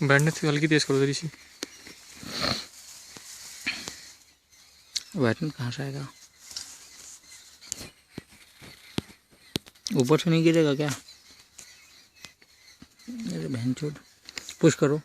Brightness हल्की तेज करो जरी सी। Brightness कहाँ से आएगा? ऊपर से नहीं गिरेगा क्या? अरे बहनचोद, पुश करो।